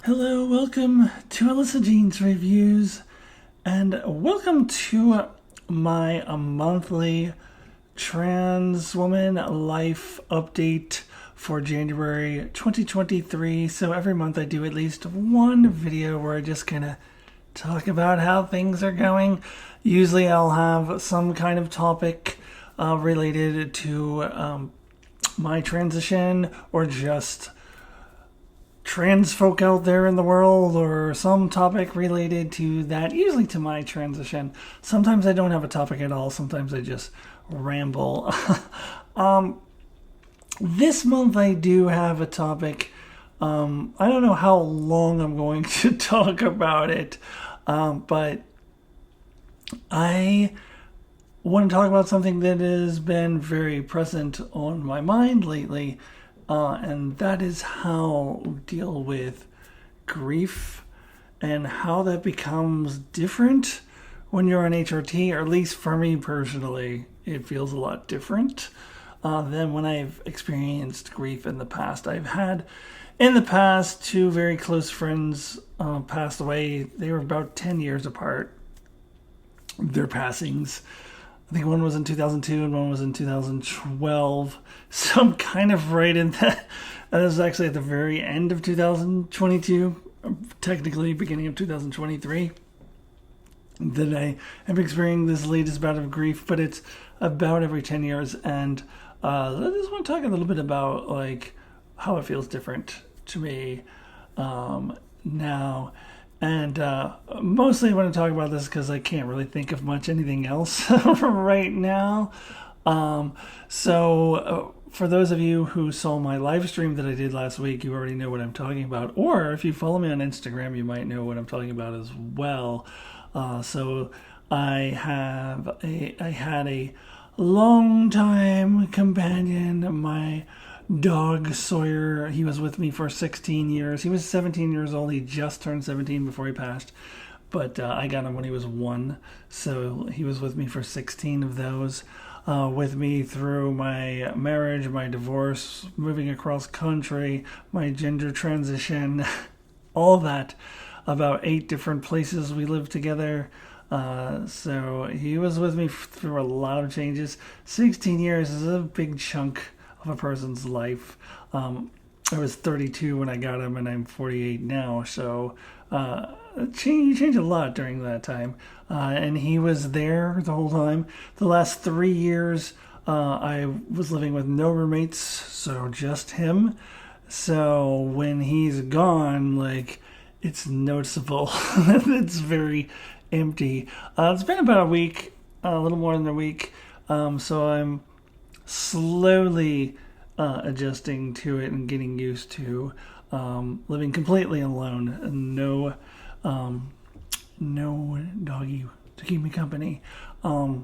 Hello, welcome to Alyssa Jean's Reviews, and welcome to my monthly trans woman life update for January 2023. So every month I do at least one video where I just kind of talk about how things are going. Usually I'll have some kind of topic related to my transition, or just trans folk out there in the world, or some topic related to that, usually to my transition. Sometimes I don't have a topic at all. Sometimes I just ramble. This month I do have a topic. I don't know how long I'm going to talk about it, but I want to talk about something that has been very present on my mind lately. And that is how to deal with grief and how that becomes different when you're on HRT, or at least for me personally, it feels a lot different than when I've experienced grief in the past. I've had in the past two very close friends passed away. They were about 10 years apart, their passings. I think one was in 2002 and one was in 2012. So I'm kind of right in that. That was actually at the very end of 2022, technically beginning of 2023, that I am experiencing this latest bout of grief, but it's about every 10 years. And I just want to talk a little bit about like how it feels different to me now. And mostly I want to talk about this because I can't really think of much anything else right now. So for those of you who saw my live stream that I did last week, you already know what I'm talking about. Or if you follow me on Instagram, you might know what I'm talking about as well. So I had a long-time companion, my dog Sawyer. He was with me for 16 years. He was 17 years old. He just turned 17 before he passed. But I got him when he was 1. So he was with me for 16 of those. With me through my marriage, my divorce, moving across country, my gender transition, all that. About 8 different places we lived together. So he was with me through a lot of changes. 16 years is a big chunk of a person's life. I was 32 when I got him, and I'm 48 now. So changed a lot during that time. And he was there the whole time. The last 3 years, I was living with no roommates, so just him. So when he's gone, like, it's noticeable. It's very empty. It's been about a week, a little more than a week. So I'm slowly adjusting to it and getting used to living completely alone, and no doggy to keep me company. I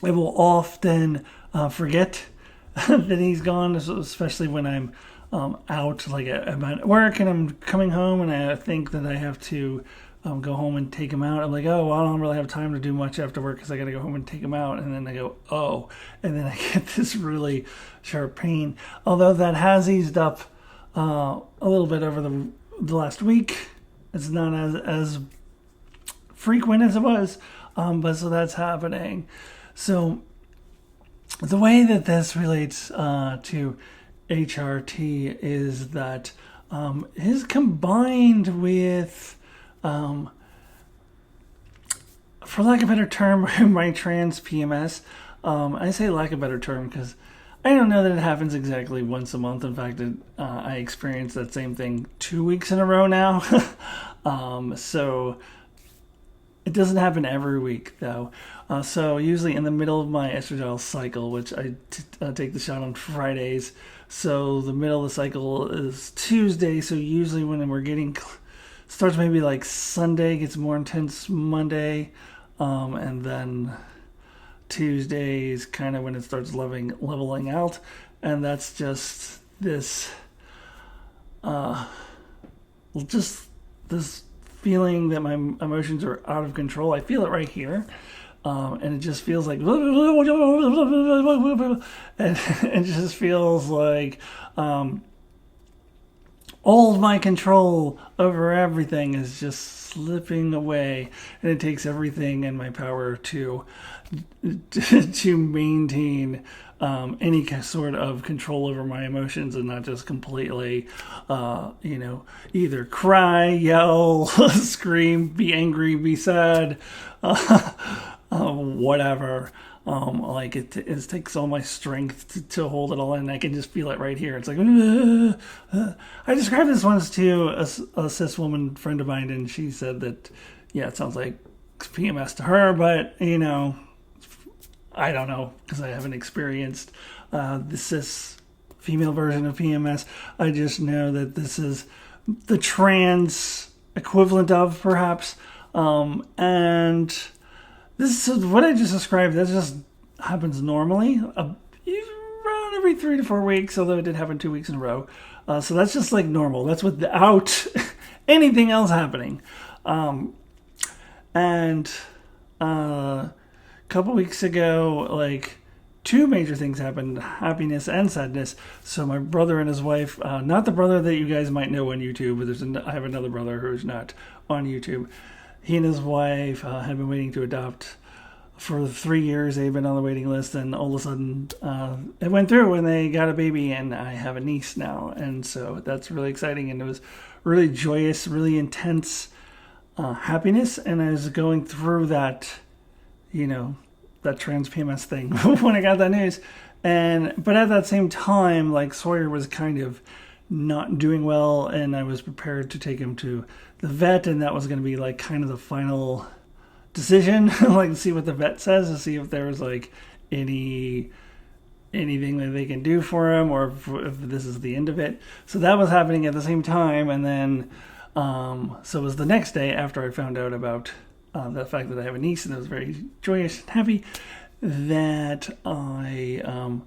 will often forget that he's gone, especially when I'm out, like I'm at work and I'm coming home and I think that I have to go home and take him out. I'm like, oh, well, I don't really have time to do much after work because I got to go home and take him out. And then I go, oh, and then I get this really sharp pain. Although that has eased up a little bit over the last week. It's not as frequent as it was, but so that's happening. So the way that this relates to HRT is that is combined with, for lack of a better term, my trans PMS. I say lack of a better term because I don't know that it happens exactly once a month. In fact, I experienced that same thing 2 weeks in a row now. So it doesn't happen every week, though. So usually in the middle of my estradiol cycle, which I take the shot on Fridays. So the middle of the cycle is Tuesday. So usually when we're getting starts maybe like Sunday, gets more intense Monday, and then Tuesday is kind of when it starts leveling out, and that's just this feeling that my emotions are out of control. I feel it right here. And it just feels like, and it just feels like all of my control over everything is just slipping away, and it takes everything in my power to maintain any sort of control over my emotions and not just completely, either cry, yell, scream, be angry, be sad, whatever. It takes all my strength to hold it all in. I can just feel it right here. It's like, I described this once to a cis woman friend of mine, and she said that, yeah, it sounds like PMS to her, but, I don't know, because I haven't experienced the cis female version of PMS. I just know that this is the trans equivalent of, perhaps, and this is what I just described. That just happens normally, around every 3 to 4 weeks, although it did happen 2 weeks in a row. So that's just like normal. That's without anything else happening. And a couple weeks ago, like, 2 major things happened, happiness and sadness. So my brother and his wife, not the brother that you guys might know on YouTube, but I have another brother who's not on YouTube. He and his wife had been waiting to adopt for 3 years. They've been on the waiting list, and all of a sudden it went through and they got a baby, and I have a niece now. And so that's really exciting, and it was really joyous, really intense happiness. And I was going through that, that trans PMS thing when I got that news. But at that same time, like, Sawyer was kind of not doing well, and I was prepared to take him to the vet, and that was going to be like kind of the final decision, like, see what the vet says, to see if there was like anything that they can do for him, or if this is the end of it. So that was happening at the same time, and then so it was the next day after I found out about the fact that I have a niece, and I was very joyous and happy, that I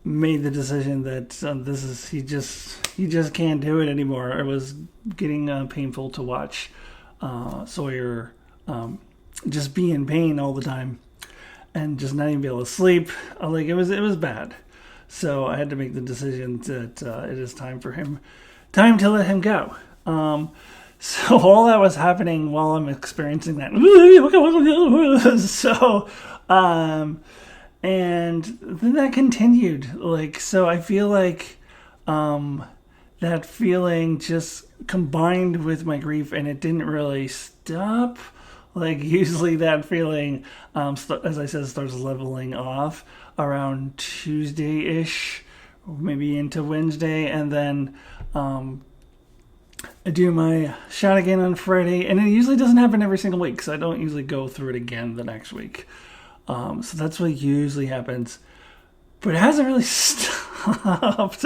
made the decision that he just can't do it anymore. It was getting painful to watch Sawyer just be in pain all the time and just not even be able to sleep. Like, it was bad. So I had to make the decision that it is time to let him go. So all that was happening while I'm experiencing that. So, and then that continued. Like, so I feel like that feeling just combined with my grief, and it didn't really stop. Like, usually that feeling, as I said, starts leveling off around Tuesday-ish, maybe into Wednesday, and then I do my shot again on Friday, and it usually doesn't happen every single week, so I don't usually go through it again the next week. So that's what usually happens. But it hasn't really stopped.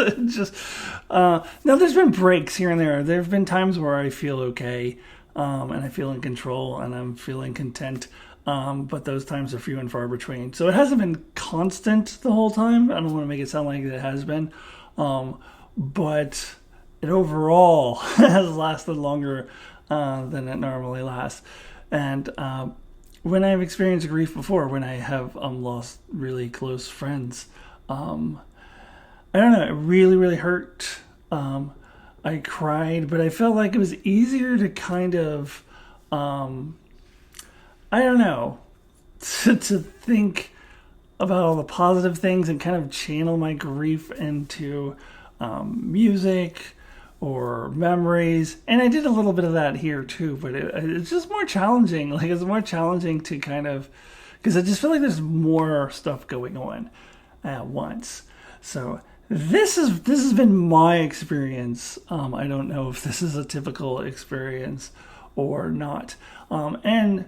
Now, there's been breaks here and there. There have been times where I feel okay, and I feel in control, and I'm feeling content. But those times are few and far between. So it hasn't been constant the whole time. I don't want to make it sound like it has been. But it overall has lasted longer than it normally lasts. And when I've experienced grief before, when I have lost really close friends, I don't know, it really, really hurt. I cried, but I felt like it was easier to kind of, I don't know, to think about all the positive things and kind of channel my grief into music or memories. And I did a little bit of that here too, but it's just more challenging. Like, it's more challenging to kind of, because I just feel like there's more stuff going on at once. So this has been my experience. I don't know if this is a typical experience or not. And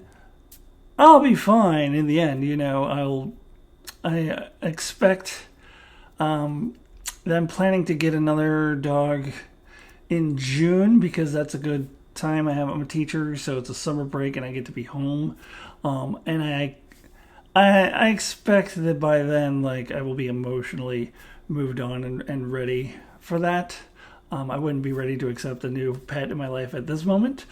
I'll be fine in the end. I expect that I'm planning to get another dog in June, because that's a good time. I'm a teacher, so it's a summer break and I get to be home. And I expect that by then, like, I will be emotionally moved on and ready for that. I wouldn't be ready to accept a new pet in my life at this moment,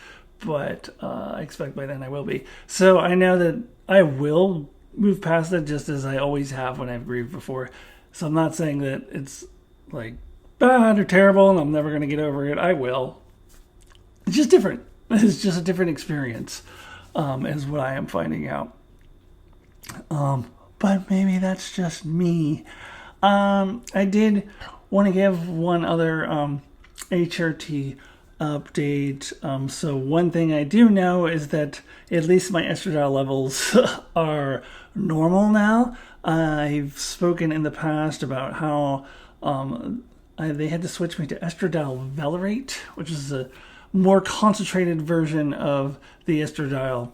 but I expect by then I will be. So I know that I will move past it, just as I always have when I've grieved before. So I'm not saying that it's like bad or terrible and I'm never going to get over it. I will. It's just different. It's just a different experience, is what I am finding out. But maybe that's just me. I did want to give one other HRT update. So one thing I do know is that at least my estradiol levels are normal now. I've spoken in the past about how they had to switch me to estradiol valerate, which is a more concentrated version of the estradiol.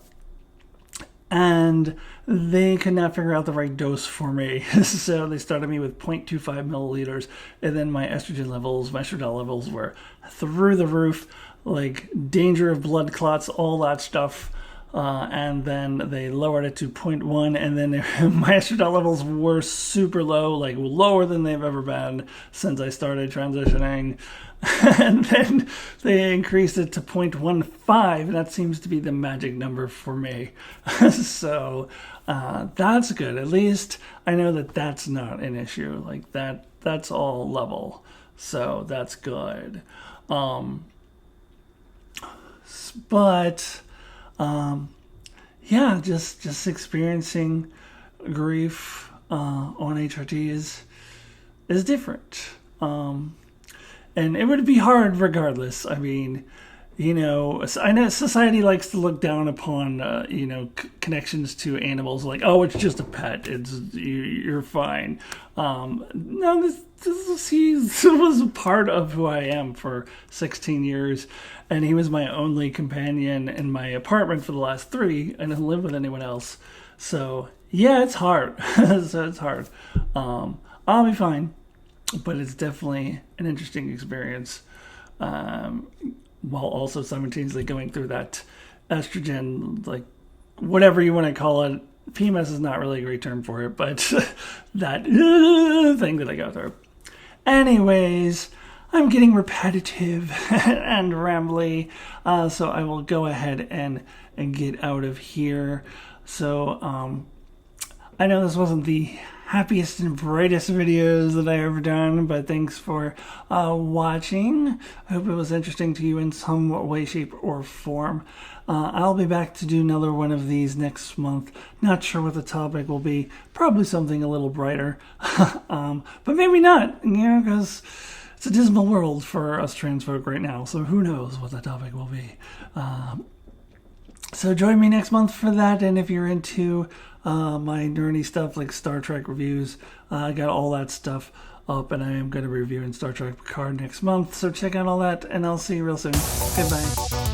And they could not figure out the right dose for me. So they started me with 0.25 milliliters. And then my estrogen levels, my estradiol levels were through the roof, like danger of blood clots, all that stuff. And then they lowered it to 0.1. And then my estradiol levels were super low, like lower than they've ever been since I started transitioning. And then they increased it to 0.15, and that seems to be the magic number for me. So that's good. At least I know that that's not an issue. Like that's all level. So that's good. But yeah, just experiencing grief on HRT is different. And it would be hard regardless. I mean, you know, I know society likes to look down upon, you know, connections to animals. Like, oh, it's just a pet. You're fine. No, he was a part of who I am for 16 years. And he was my only companion in my apartment for the last 3. I didn't live with anyone else. So, yeah, it's hard. So it's hard. I'll be fine. But it's definitely an interesting experience, while also simultaneously going through that estrogen, like whatever you want to call it. PMS is not really a great term for it, but that thing that I go through. Anyways, I'm getting repetitive and rambly, so I will go ahead and get out of here. So I know this wasn't the happiest and brightest videos that I ever done, but thanks for watching. I hope it was interesting to you in some way, shape, or form. I'll be back to do another one of these next month. Not sure what the topic will be. Probably something a little brighter, but maybe not, you know, because it's a dismal world for us trans folk right now, so who knows what the topic will be. So join me next month for that, and if you're into my nerdy stuff like Star Trek reviews, I got all that stuff up, and I am going to be reviewing Star Trek Picard next month, so check out all that, and I'll see you real soon. Goodbye.